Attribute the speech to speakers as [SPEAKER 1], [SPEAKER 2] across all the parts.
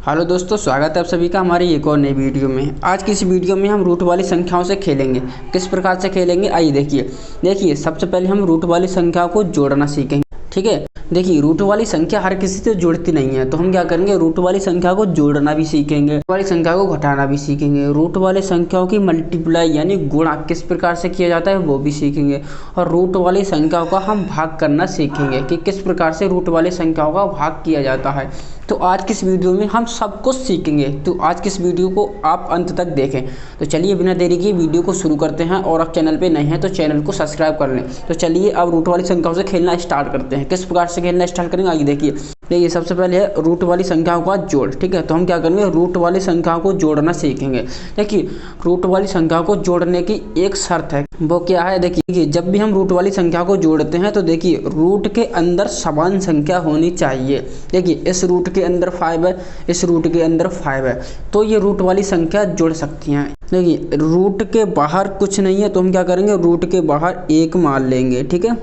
[SPEAKER 1] Hello दोस्तों, स्वागत है आप सभी का हमारी एक और नई वीडियो में। आज की इस वीडियो में हम रूट वाली संख्याओं से खेलेंगे। किस प्रकार से खेलेंगे आइए देखिए सबसे पहले हम रूट वाली संख्याओं को जोड़ना सीखेंगे। ठीक है, देखिए रूट वाली संख्या हर किसी से जुड़ती नहीं है, तो हम क्या करेंगे, रूट वाली संख्या को जोड़ना भी सीखेंगे, रूट वाली संख्या को घटाना भी सीखेंगे, रूट वाली संख्याओं की मल्टीप्लाई यानी गुणा किस प्रकार से किया जाता है वो भी सीखेंगे, और रूट वाली संख्याओं का हम भाग करना सीखेंगे कि किस प्रकार से रूट वाली संख्याओं का भाग किया जाता है। तो आज की इस वीडियो में हम सब कुछ सीखेंगे, तो आज की इस वीडियो को आप अंत तक देखें। तो चलिए बिना देरी के वीडियो को शुरू करते हैं, और आप चैनल पे नए हैं तो चैनल को सब्सक्राइब कर लें। तो चलिए अब रूट वाली संख्याओं से खेलना स्टार्ट करते हैं। किस प्रकार से खेलना स्टार्ट करेंगे आइए देखिए सबसे पहले है रूट वाली संख्याओं का जोड़। ठीक है, तो हम क्या करेंगे, रूट वाली संख्याओं को जोड़ना सीखेंगे। देखिए रूट वाली संख्या को जोड़ने की एक शर्त है, वो क्या है, देखिए जब भी हम रूट वाली संख्या को जोड़ते हैं तो देखिए रूट के अंदर समान संख्या होनी चाहिए। देखिए इस रूट के अंदर 5 है, इस रूट के अंदर 5 है, तो ये रूट वाली संख्या जुड़ सकती हैं। देखिए रूट के बाहर कुछ नहीं है, तो हम क्या करेंगे, रूट के बाहर 1 मान लेंगे। ठीक है,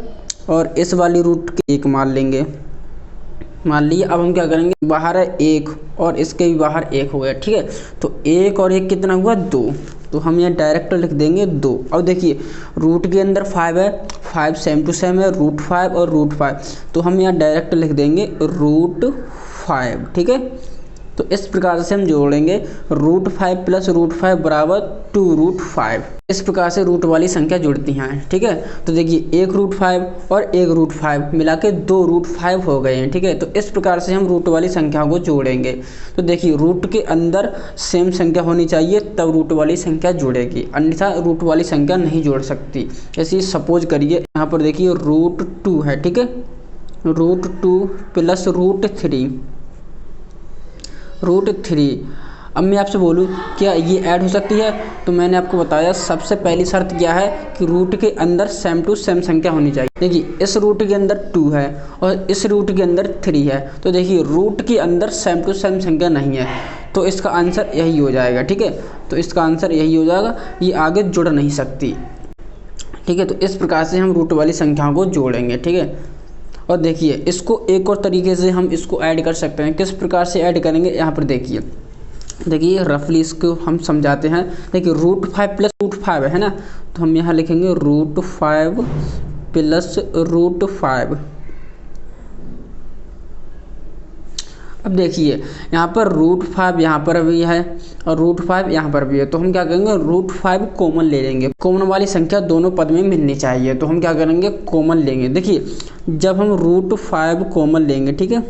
[SPEAKER 1] और इस वाली रूट के 1 मान लेंगे, मान लिए। अब हम क्या करेंगे, बाहर है 1 और इसके भी बाहर 1 हो गया। ठीक है, तो 1 और 1 कितना हुआ, 2, तो हम यहाँ डायरेक्ट लिख देंगे 2। अब देखिए रूट के अंदर 5 है, 5 सेम टू सेम है, रूट 5 और रूट 5, तो हम यहाँ डायरेक्ट लिख देंगे रूट 5। ठीक है, तो इस प्रकार से हम जोड़ेंगे रूट 5 प्लस रूट 5 बराबर 2 रूट 5। इस प्रकार से रूट वाली संख्या जुड़ती हैं। ठीक है, तो देखिए 1 रूट 5 और 1 रूट 5 मिला के 2 रूट 5 हो गए हैं। ठीक है, तो इस प्रकार से हम रूट वाली संख्या को जोड़ेंगे। तो देखिए रूट के अंदर सेम संख्या होनी चाहिए तब रूट वाली संख्या जुड़ेगी, अन्यथा रूट वाली संख्या नहीं जोड़ सकती। जैसे सपोज करिए यहाँ पर देखिए रूट 2 है। ठीक है, रूट 2 प्लस रूट 3। अब मैं आपसे बोलूँ क्या ये ऐड हो सकती है, तो मैंने आपको बताया सबसे पहली शर्त क्या है कि रूट के अंदर सेम टू सेम संख्या होनी चाहिए। देखिए इस रूट के अंदर 2 है और इस रूट के अंदर 3 है, तो देखिए रूट के अंदर सेम टू सेम संख्या नहीं है, तो इसका आंसर यही हो जाएगा। ठीक है, तो इसका आंसर यही हो जाएगा, ये आगे जुड़ नहीं सकती। ठीक है, तो इस प्रकार से हम रूट वाली संख्याओं को जोड़ेंगे। ठीक है, और देखिए इसको एक और तरीके से हम इसको ऐड कर सकते हैं। किस प्रकार से ऐड करेंगे, यहाँ पर देखिए रफली इसको हम समझाते हैं। देखिए रूट 5 प्लस रूट 5 है ना, तो हम यहाँ लिखेंगे रूट 5 प्लस रूट 5। अब देखिए यहाँ पर रूट 5 यहाँ पर भी है और रूट 5 यहाँ पर भी है, तो हम क्या करेंगे, रूट 5 कॉमन ले लेंगे। कॉमन वाली संख्या दोनों पद में मिलनी चाहिए, तो हम क्या करेंगे, कॉमन लेंगे। देखिए जब हम रूट 5 कॉमन लेंगे, ठीक है,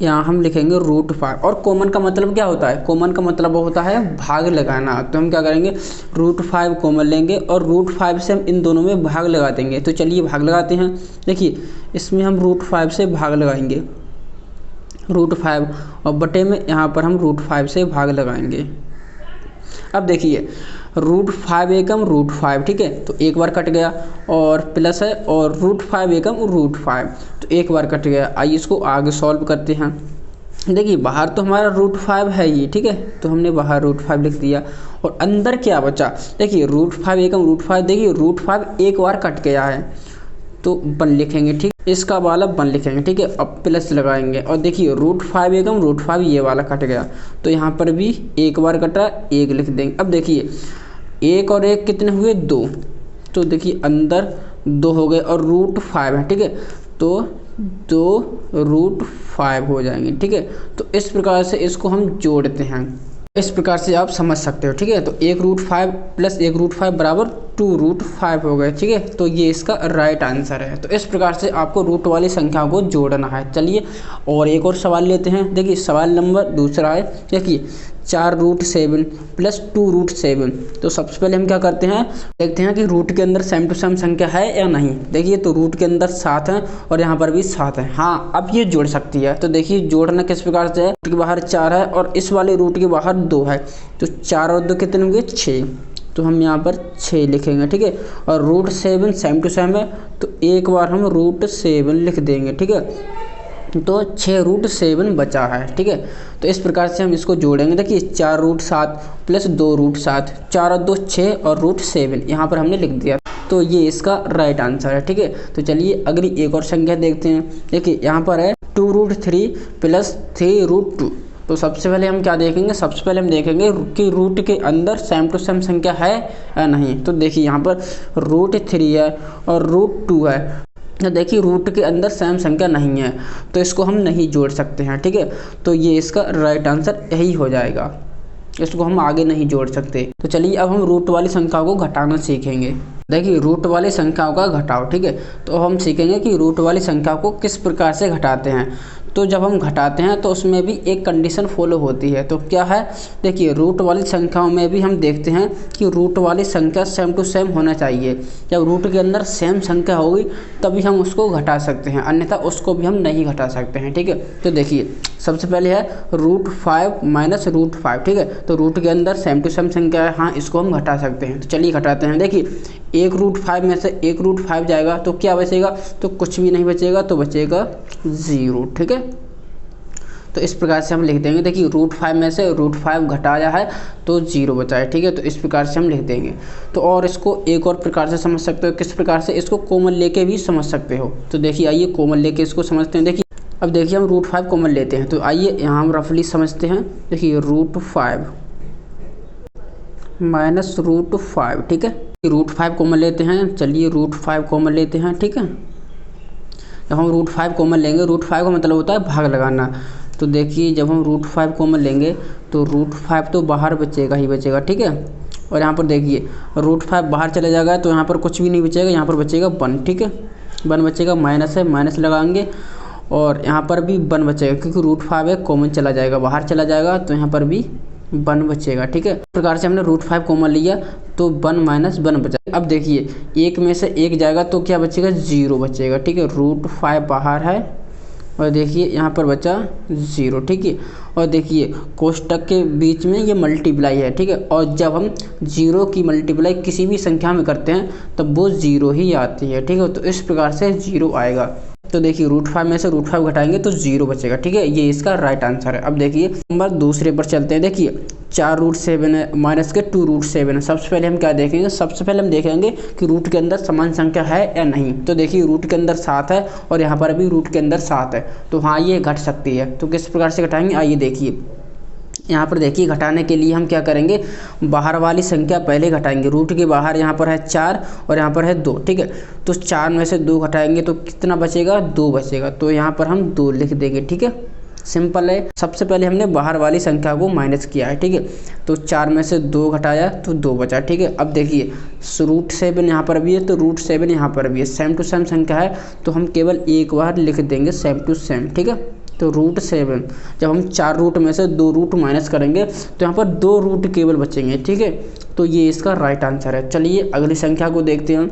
[SPEAKER 1] यहाँ हम लिखेंगे रूट 5, और कॉमन का मतलब क्या होता है, कॉमन का मतलब होता है भाग लगाना। तो हम क्या करेंगे, रूट 5 कॉमन लेंगे और रूट 5 से हम इन दोनों में भाग लगा देंगे। तो चलिए भाग लगाते हैं। देखिए इसमें हम रूट 5 से भाग लगाएंगे, रूट 5, और बटे में यहाँ पर हम रूट 5 से भाग लगाएंगे। अब देखिए रूट 5 एकम रूट 5, ठीक है, तो एक बार कट गया और प्लस है, और रूट 5 एकम रूट 5, तो एक बार कट गया। आइए इसको आगे सॉल्व करते हैं। देखिए बाहर तो हमारा रूट 5 है ही, ठीक है, तो हमने बाहर रूट 5 लिख दिया, और अंदर क्या बचा, देखिए रूट 5 एकम रूट 5, देखिए रूट 5 एक बार कट गया है तो 1 लिखेंगे। ठीक, इसका वाला 1 लिखेंगे। ठीक है, अब प्लस लगाएंगे, और देखिए रूट 5 एकम रूट 5 ये वाला कट गया, तो यहाँ पर भी एक बार कटा, 1 लिख देंगे। अब देखिए 1 और 1 कितने हुए, 2, तो देखिए अंदर 2 हो गए और रूट 5 है। ठीक है, तो 2 रूट 5 हो जाएंगे। ठीक है, तो इस प्रकार से इसको हम जोड़ते हैं। इस प्रकार से आप समझ सकते हो। ठीक है, तो 1 रूट 5 प्लस 1 रूट 5 बराबर 2 रूट 5 हो गए। ठीक है, तो ये इसका राइट आंसर है। तो इस प्रकार से आपको रूट वाली संख्या को जोड़ना है। चलिए और एक और सवाल लेते हैं। देखिए सवाल नंबर दूसरा है, देखिए 4 रूट 7 प्लस 2 रूट 7। तो सबसे पहले हम क्या करते हैं, देखते हैं कि रूट के अंदर सेम टू सेम संख्या है या नहीं। देखिए तो रूट के अंदर 7 है और यहाँ पर भी 7 है, हाँ अब ये जुड़ सकती है। तो देखिए जोड़ना किस प्रकार से है, रूट के बाहर 4 है और इस वाले रूट के बाहर 2 है, तो 4 और 2 कितने होंगे, 6, तो हम यहाँ पर 6 लिखेंगे। ठीक है, और रूट 7 सेम टू सेम है, तो एक बार हम रूट 7 लिख देंगे। ठीक है, तो 6 रूट 7 बचा है। ठीक है, तो इस प्रकार से हम इसको जोड़ेंगे। देखिए 4 रूट 7 प्लस 2 रूट 7, 4 और 2 6 और रूट 7 यहाँ पर हमने लिख दिया, तो ये इसका राइट आंसर है। ठीक है, तो चलिए अगली एक और संख्या देखते हैं। देखिए यहाँ पर है 2 रूट 3 प्लस 3 रूट 2, तो सबसे पहले हम क्या देखेंगे, सबसे पहले हम देखेंगे कि रूट के अंदर सेम टू सेम संख्या है या नहीं। तो देखिए यहाँ पर √3 है और √2 है, तो देखिए रूट के अंदर सेम संख्या नहीं है, तो इसको हम नहीं जोड़ सकते हैं, ठीक है। तो ये इसका राइट आंसर यही हो जाएगा, इसको हम आगे नहीं जोड़ सकते। तो चलिए अब हम रूट वाली संख्याओं को घटाना सीखेंगे। देखिए रूट वाली संख्याओं का घटाव, ठीक है। तो हम सीखेंगे कि रूट वाली संख्या को किस प्रकार से घटाते हैं। तो जब हम घटाते हैं तो उसमें भी एक कंडीशन फॉलो होती है। तो क्या है, देखिए रूट वाली संख्याओं में भी हम देखते हैं कि रूट वाली संख्या सेम टू सेम होना चाहिए। जब रूट के अंदर सेम संख्या होगी तभी हम उसको घटा सकते हैं, अन्यथा उसको भी हम नहीं घटा सकते हैं, ठीक है। तो देखिए सबसे पहले है √5 माइनस √5, ठीक है। तो रूट के अंदर सेम टू सेम संख्या है, हाँ इसको हम घटा सकते हैं। तो चलिए घटाते हैं। देखिए एक √5 में से एक √5 जाएगा तो क्या बचेगा, तो कुछ भी नहीं बचेगा, तो बचेगा 0, ठीक है। तो इस प्रकार से हम लिख देंगे। देखिए √5 में से √5 घटाया है तो 0 बचा है, ठीक है। तो इस प्रकार से हम लिख देंगे। तो और इसको एक और प्रकार से समझ सकते हो, किस प्रकार से, इसको कॉमन लेके भी समझ सकते हो। तो देखिए आइए कॉमन लेके इसको समझते हैं। देखिए अब देखिए हम √5 कॉमन लेते हैं, तो आइए यहाँ हम रफली समझते हैं। देखिए √5 माइनस √5, ठीक है। √5 कॉमन लेते हैं, चलिए √5 कॉमन लेते हैं, ठीक है। जब हम √5 कॉमन लेंगे, √5 का मतलब होता है भाग लगाना। तो देखिए जब हम √5 कॉमन लेंगे तो √5 तो बाहर बचेगा ही बचेगा, ठीक है। और यहाँ पर देखिए √5 बाहर चले जाएगा तो यहाँ पर कुछ भी नहीं बचेगा, यहाँ पर बचेगा 1, ठीक है। 1 बचेगा, माइनस है, माइनस लगाएंगे और यहाँ पर भी 1 बचेगा क्योंकि √5 है, कॉमन चला जाएगा, बाहर चला जाएगा तो यहाँ पर भी 1 बचेगा, ठीक है। इस प्रकार से हमने √5 कॉमन लिया तो 1 माइनस 1 बचा। अब देखिए एक में से एक जाएगा तो क्या बचेगा, 0 बचेगा, ठीक है। √5 बाहर है और देखिए यहाँ पर बचा 0, ठीक है। और देखिए कोष्टक के बीच में ये मल्टीप्लाई है, ठीक है। और जब हम 0 की मल्टीप्लाई किसी भी संख्या में करते हैं तब वो 0 ही आती है, ठीक है। तो इस प्रकार से 0 आएगा। तो देखिए √5 में से √5 घटाएंगे तो 0 बचेगा, ठीक है। ये इसका राइट आंसर है। अब देखिए नंबर दूसरे पर चलते हैं। देखिए 4√7 है माइनस के 2√7 है। सबसे पहले हम क्या देखेंगे, सबसे पहले हम देखेंगे कि रूट के अंदर समान संख्या है या नहीं। तो देखिए रूट के अंदर 7 है और यहाँ पर भी रूट के अंदर 7 है, तो हाँ ये घट सकती है। तो किस प्रकार से घटाएंगे, आइए देखिए। यहाँ पर देखिए घटाने के लिए हम क्या करेंगे, बाहर वाली संख्या पहले घटाएंगे। रूट के बाहर यहाँ पर है 4 और यहाँ पर है 2, ठीक है। तो 4 में से 2 घटाएंगे तो कितना बचेगा, 2 बचेगा। तो यहाँ पर हम 2 लिख देंगे, ठीक है। सिंपल है। सबसे पहले हमने बाहर वाली संख्या को माइनस किया है, ठीक है। तो 4 में से 2 घटाया तो 2 बचा, ठीक है। अब देखिए √7 यहाँ पर भी है तो √7 यहाँ पर भी है, सेम टू सेम संख्या है तो हम केवल एक बार लिख देंगे सेम टू सेम, ठीक है। तो √7 जब हम 4 रूट में से 2 रूट माइनस करेंगे तो यहाँ पर 2 रूट केवल बचेंगे, ठीक है। तो ये इसका राइट आंसर है। चलिए अगली संख्या को देखते हैं।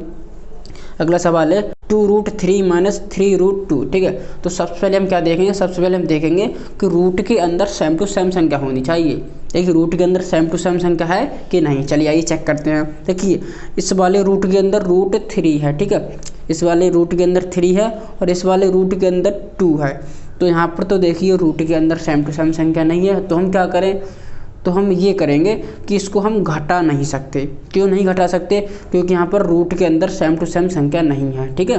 [SPEAKER 1] अगला सवाल है 2√3 माइनस 3√2, ठीक है। तो सबसे पहले हम क्या देखेंगे, सबसे पहले हम देखेंगे कि रूट के अंदर सेम टू सेम संख्या होनी चाहिए। देखिए रूट के अंदर सेम टू सेम संख्या है कि नहीं, चलिए आइए चेक करते हैं। देखिए इस वाले रूट के अंदर √3 है, ठीक है। इस वाले रूट के अंदर 3 है और इस वाले रूट के अंदर 2 है। तो यहाँ पर तो देखिए रूट के अंदर सेम टू सेम संख्या नहीं है, तो हम क्या करें, तो हम ये करेंगे कि इसको हम घटा नहीं सकते। क्यों नहीं घटा सकते, क्योंकि यहाँ पर रूट के अंदर सेम टू सेम संख्या नहीं है, ठीक है।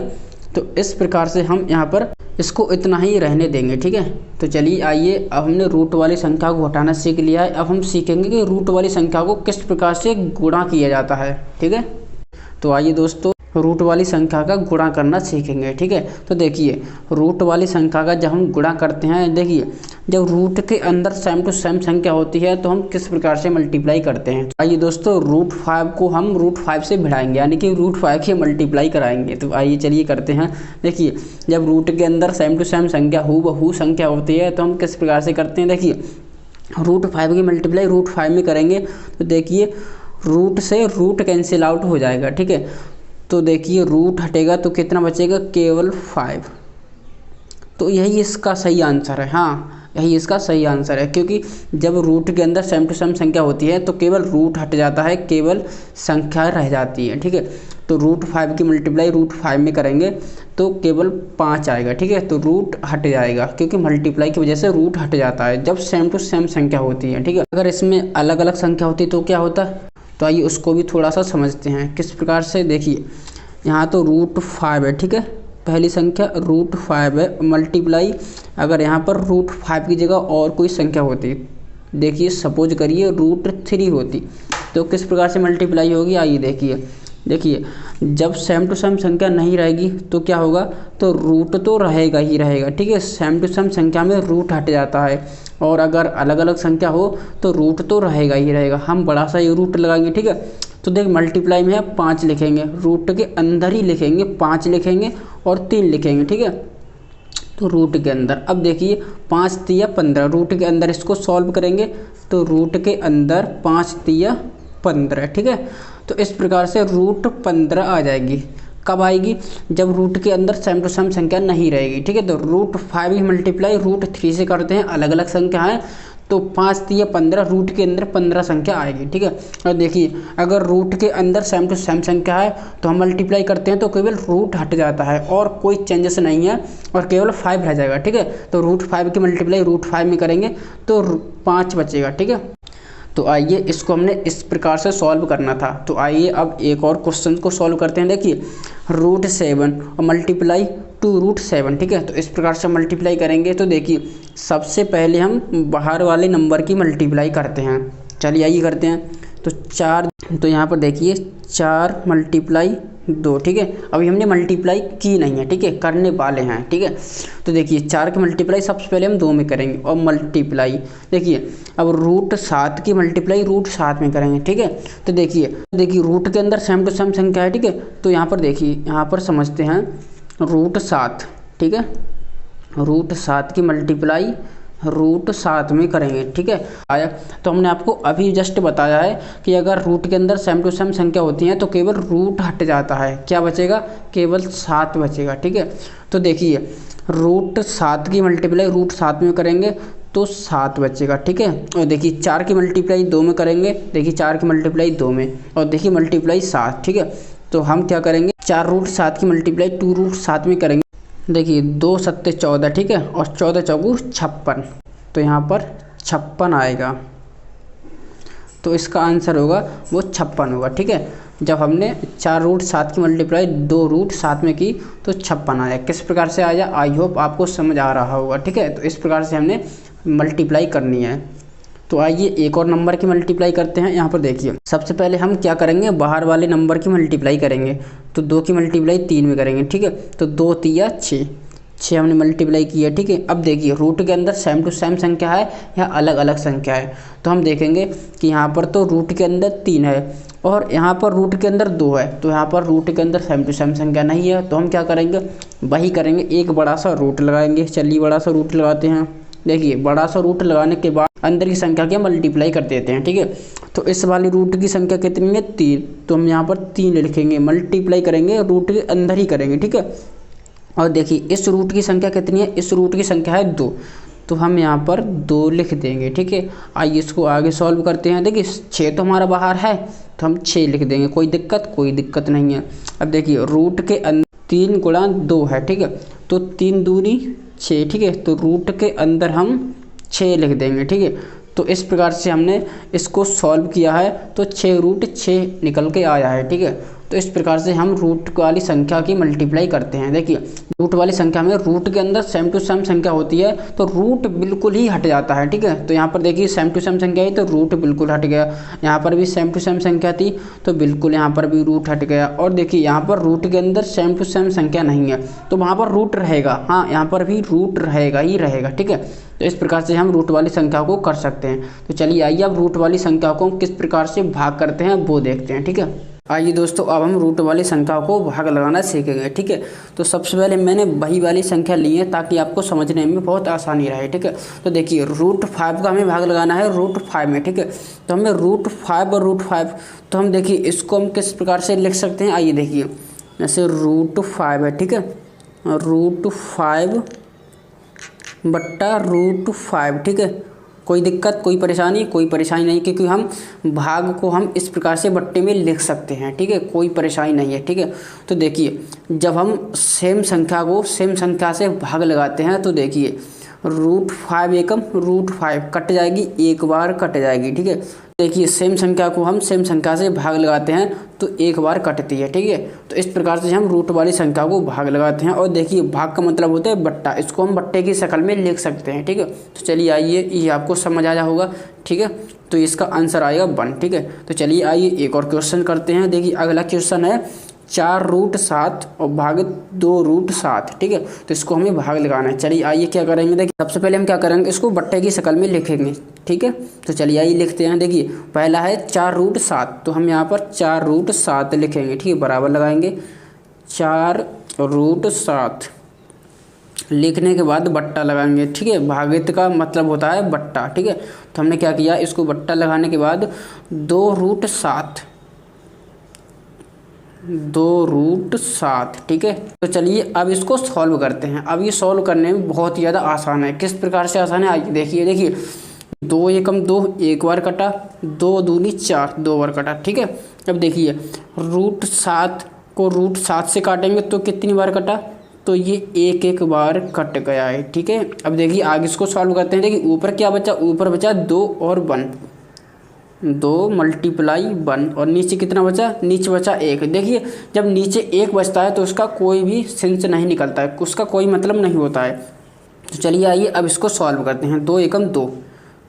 [SPEAKER 1] तो इस प्रकार से हम यहाँ पर इसको इतना ही रहने देंगे, ठीक है। तो चलिए आइए, अब हमने रूट वाली संख्या को घटाना सीख लिया है। अब हम सीखेंगे कि रूट वाली संख्या को किस प्रकार से गुणा किया जाता है, ठीक है। तो आइए दोस्तों रूट वाली संख्या का गुणा करना सीखेंगे, ठीक है। तो देखिए रूट वाली संख्या का जब हम गुणा करते हैं, देखिए जब रूट के अंदर सेम टू सेम संख्या होती है तो हम किस प्रकार से मल्टीप्लाई करते हैं। आइए दोस्तों √5 को हम √5 से बढ़ाएंगे, यानी कि √5 की मल्टीप्लाई कराएंगे। तो आइए चलिए करते हैं। देखिए जब रूट के अंदर सेम टू सेम संख्या हूबहू संख्या होती है तो हम किस प्रकार से करते हैं। देखिए √5 की मल्टीप्लाई √5 में करेंगे तो देखिए रूट से रूट कैंसिल आउट हो जाएगा, ठीक है। तो देखिए रूट हटेगा तो कितना बचेगा, केवल 5। तो यही इसका सही आंसर है, हाँ यही इसका सही आंसर है। क्योंकि जब रूट के अंदर सेम टू सेम संख्या होती है तो केवल रूट हट जाता है, केवल संख्या रह जाती है, ठीक है। तो √5 की मल्टीप्लाई √5 में करेंगे तो केवल 5 आएगा, ठीक है। तो रूट हट जाएगा क्योंकि मल्टीप्लाई की वजह से रूट हट जाता है जब सेम टू सेम संख्या होती है, ठीक है। अगर इसमें अलग अलग संख्या होती तो क्या होता है, तो आइए उसको भी थोड़ा सा समझते हैं किस प्रकार से। देखिए यहाँ तो √5 है, ठीक है। पहली संख्या √5 है, मल्टीप्लाई अगर यहाँ पर √5 की जगह और कोई संख्या होती, देखिए सपोज करिए √3 होती, तो किस प्रकार से मल्टीप्लाई होगी आइए देखिए जब सेम टू सेम संख्या नहीं रहेगी तो क्या होगा, तो रूट तो रहेगा ही रहेगा, ठीक है। सेम टू सेम संख्या में रूट हट जाता है, और अगर अलग अलग संख्या हो तो रूट तो रहेगा ही रहेगा। हम बड़ा सा ये रूट लगाएंगे, ठीक है। तो देख मल्टीप्लाई में 5 लिखेंगे, रूट के अंदर ही लिखेंगे, 5 लिखेंगे और 3 लिखेंगे, ठीक है। तो रूट के अंदर अब देखिए 5 तिया 15, रूट के अंदर इसको सॉल्व करेंगे तो रूट के अंदर 5 तिया 15, ठीक है। तो इस प्रकार से √15 आ जाएगी। कब आएगी, जब रूट के अंदर सेम टू सेम संख्या नहीं रहेगी, ठीक है। तो √5 की मल्टीप्लाई √3 से करते हैं, अलग अलग संख्या है, तो 5 तिया 15, रूट के अंदर 15 संख्या आएगी, ठीक है। और देखिए अगर रूट के अंदर सेम टू सेम संख्या है तो हम मल्टीप्लाई करते हैं तो केवल रूट हट जाता है और कोई चेंजेस नहीं है और केवल 5 रह जाएगा, ठीक है। तो √5 की मल्टीप्लाई √5 में करेंगे तो 5 बचेगा, ठीक है। तो आइए इसको हमने इस प्रकार से सॉल्व करना था। तो आइए अब एक और क्वेश्चन को सॉल्व करते हैं। देखिए √7 और मल्टीप्लाई 2√7, ठीक है। तो इस प्रकार से मल्टीप्लाई करेंगे तो देखिए सबसे पहले हम बाहर वाले नंबर की मल्टीप्लाई करते हैं। चलिए आइए करते हैं। तो 4, तो यहाँ पर देखिए 4 मल्टीप्लाई 2, ठीक है। अभी हमने मल्टीप्लाई की नहीं है, ठीक है, करने वाले हैं, ठीक है। तो देखिए 4 की मल्टीप्लाई सबसे पहले हम 2 में करेंगे और मल्टीप्लाई देखिए अब √7 की मल्टीप्लाई √7 में करेंगे, ठीक है। तो देखिए रूट के अंदर सेम टू सेम संख्या है, ठीक है। तो यहाँ पर देखिए यहाँ पर समझते हैं √7, ठीक है, √7 की मल्टीप्लाई √7 में करेंगे, ठीक है। आया तो हमने आपको अभी जस्ट बताया है कि अगर रूट के अंदर सेम टू सेम संख्या होती है तो केवल रूट हट जाता है, क्या बचेगा, केवल 7 बचेगा, ठीक है। तो देखिए √7 की मल्टीप्लाई √7 में करेंगे तो 7 बचेगा, ठीक है। और देखिए 4 की मल्टीप्लाई 2 में करेंगे, देखिए 4 की मल्टीप्लाई 2 में और देखिए मल्टीप्लाई 7, ठीक है। तो हम क्या करेंगे 4√7 की मल्टीप्लाई 2√7 में करेंगे। देखिए 2 सत्ते 14, ठीक है, और 14 चौगु 56, तो यहाँ पर 56 आएगा। तो इसका आंसर होगा वो 56 होगा, ठीक है। जब हमने 4√7 की मल्टीप्लाई 2√7 में की तो 56 आया। किस प्रकार से आया, आई होप आपको समझ आ रहा होगा, ठीक है। तो इस प्रकार से हमने मल्टीप्लाई करनी है। तो आइए एक और नंबर की मल्टीप्लाई करते हैं। यहाँ पर देखिए सबसे पहले हम क्या करेंगे, बाहर वाले नंबर की मल्टीप्लाई करेंगे। तो 2 की मल्टीप्लाई 3 में करेंगे, ठीक है। तो 2 तिया 6 हमने मल्टीप्लाई की है, ठीक है। अब देखिए रूट के अंदर सेम टू सेम संख्या है या अलग अलग संख्या है, तो हम देखेंगे कि यहाँ पर तो रूट के अंदर 3 है और यहाँ पर रूट के अंदर 2 है, तो यहाँ पर रूट के अंदर सेम टू सेम संख्या नहीं है, तो हम क्या करेंगे, वही करेंगे, एक बड़ा सा रूट लगाएंगे। चलिए बड़ा सा रूट लगाते हैं। देखिए बड़ा सा रूट लगाने के बाद अंदर की संख्या के मल्टीप्लाई कर देते हैं, ठीक है। तो इस वाली रूट की संख्या कितनी है, 3, तो हम यहाँ पर 3 लिखेंगे, मल्टीप्लाई करेंगे रूट के अंदर ही करेंगे, ठीक है। और देखिए इस रूट की संख्या कितनी है, इस रूट की संख्या है 2, तो हम यहाँ पर 2 लिख देंगे, ठीक है। आइए इसको आगे सॉल्व करते हैं। देखिए 6 तो हमारा बाहर है तो हम 6 लिख देंगे, कोई दिक्कत नहीं है। अब देखिए रूट के अंदर 3 गुणा 2 है, ठीक है, तो 3 दूनी 6, ठीक है। तो रूट के अंदर हम 6 लिख देंगे, ठीक है। तो इस प्रकार से हमने इसको सॉल्व किया है तो 6√6 निकल के आया है, ठीक है। तो इस प्रकार से हम रूट वाली संख्या की मल्टीप्लाई करते हैं। देखिए रूट वाली संख्या में रूट के अंदर सेम टू सेम संख्या होती है तो रूट बिल्कुल ही हट जाता है, ठीक है। तो यहाँ पर देखिए सेम टू सेम संख्या है तो रूट बिल्कुल हट गया, यहाँ पर भी सेम टू सेम संख्या थी तो बिल्कुल यहाँ पर भी रूट हट गया। और देखिए यहाँ पर रूट के अंदर सेम टू सेम संख्या नहीं है तो वहाँ पर रूट रहेगा, हाँ यहाँ पर भी रूट रहेगा ही रहेगा, ठीक है। तो इस प्रकार से हम रूट वाली संख्या को कर सकते हैं। तो चलिए आइए अब रूट वाली संख्या को किस प्रकार से भाग करते हैं वो देखते हैं, ठीक है। आइए दोस्तों अब हम रूट वाली संख्या को भाग लगाना सीखेंगे, ठीक है। तो सबसे पहले मैंने वही वाली संख्या ली है ताकि आपको समझने में बहुत आसानी रहे, ठीक है। तो देखिए √5 का हमें भाग लगाना है √5 में, ठीक है। तो हमें √5 और √5, तो हम देखिए इसको हम किस प्रकार से लिख सकते हैं। आइए देखिए जैसे √5 है, ठीक है, √5 बट्टा √5, ठीक है। कोई दिक्कत कोई परेशानी नहीं, क्योंकि हम भाग को हम इस प्रकार से बट्टे में लिख सकते हैं, ठीक है, कोई परेशानी नहीं है, ठीक है। तो देखिए जब हम सेम संख्या को सेम संख्या से भाग लगाते हैं तो देखिए √5 एकम √5 कट जाएगी, एक बार कट जाएगी। ठीक है, देखिए सेम संख्या को हम सेम संख्या से भाग लगाते हैं तो एक बार कटती है। ठीक है, तो इस प्रकार से हम रूट वाली संख्या को भाग लगाते हैं। और देखिए भाग का मतलब होता है बट्टा, इसको हम बट्टे की शक्ल में लिख सकते हैं। ठीक है, तो चलिए आइए, ये आपको समझ आया होगा। ठीक है, तो इसका आंसर आएगा 1। ठीक है, तो चलिए आइए एक और क्वेश्चन करते हैं। देखिए अगला क्वेश्चन है 4√7 और भाग 2√7। ठीक है, तो इसको हमें भाग लगाना है। चलिए आइए क्या करेंगे, देखिए सबसे पहले हम क्या करेंगे, इसको बट्टे की शक्ल में लिखेंगे। ठीक है, तो चलिए आइए लिखते हैं। देखिए पहला है 4√7, तो हम यहाँ पर 4√7 लिखेंगे। ठीक है, बराबर लगाएंगे 4√7 लिखने के बाद बट्टा लगाएंगे। ठीक है, भागित का मतलब होता है बट्टा। ठीक है, तो हमने क्या किया, इसको बट्टा लगाने के बाद 2√7 ठीक है, तो चलिए अब इसको सॉल्व करते हैं। अब ये सॉल्व करने में बहुत ही ज़्यादा आसान है। किस प्रकार से आसान है, आइए देखिए 2 एकम 2 एक बार कटा, 2 दूनी 4 दो बार कटा। ठीक है, अब देखिए √7 को √7 से काटेंगे तो कितनी बार कटा, तो ये एक बार कट गया है। ठीक है, अब देखिए आगे इसको सॉल्व करते हैं। देखिए ऊपर क्या बचा, ऊपर बचा 2 और 1, 2 × 1 और नीचे कितना बचा, नीचे बचा 1। देखिए जब नीचे 1 बचता है तो उसका कोई भी सेंस नहीं निकलता है, उसका कोई मतलब नहीं होता है। तो चलिए आइए अब इसको सॉल्व करते हैं। 2 एकम 2,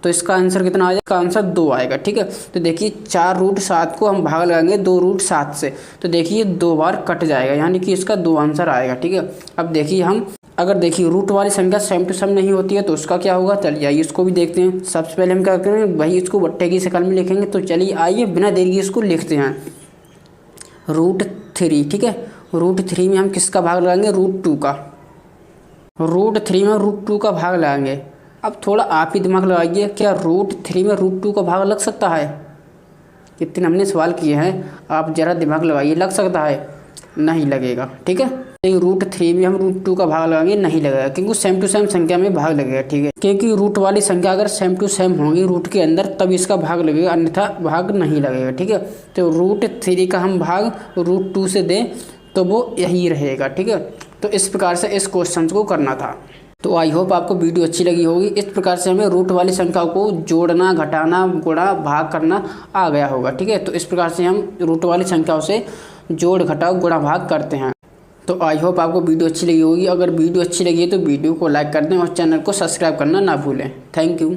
[SPEAKER 1] तो इसका आंसर कितना आएगा, इसका आंसर 2 आएगा। ठीक है, तो देखिए 4√7 को हम भाग लगाएंगे 2√7 से, तो देखिए 2 बार कट जाएगा, यानी कि इसका 2 आंसर आएगा। ठीक है, अब देखिए हम अगर देखिए रूट वाली संख्या सेम टू सेम नहीं होती है तो उसका क्या होगा, चलिए आइए इसको भी देखते हैं। सबसे पहले हम क्या करेंगे, वही इसको बट्टे की शक्ल में लिखेंगे। तो चलिए आइए बिना देरी के इसको लिखते हैं। √3। ठीक है, √3 में हम किसका भाग लगाएंगे, √2 का। √3 में √2 का भाग लगाएंगे। अब थोड़ा आप ही दिमाग लगाइए, क्या √3 में √2 का भाग लग सकता है, कितने हमने सवाल किए हैं, आप ज़रा दिमाग लगाइए, लग सकता है, नहीं लगेगा। ठीक है, √3 में हम √2 का भाग लगाएंगे, नहीं लगेगा, क्योंकि सेम टू सेम संख्या में भाग लगेगा। ठीक है, क्योंकि रूट वाली संख्या अगर सेम टू सेम होगी रूट के अंदर तब इसका भाग लगेगा, अन्यथा भाग नहीं लगेगा। ठीक है, तो √3 का हम भाग √2 से दें तो वो यही रहेगा। ठीक है, तो इस प्रकार से इस क्वेश्चन को करना था। तो आई होप आपको वीडियो अच्छी लगी होगी। इस प्रकार से हमें रूट वाली संख्या को जोड़ना, घटाना, गुणा, भाग करना आ गया होगा। ठीक है, तो इस प्रकार से हम रूट वाली संख्याओं से जोड़, घटाव, गुणा, भाग करते हैं। तो आई होप आपको वीडियो अच्छी लगी होगी। अगर वीडियो अच्छी लगी है तो वीडियो को लाइक कर दें और चैनल को सब्सक्राइब करना ना भूलें। Thank you.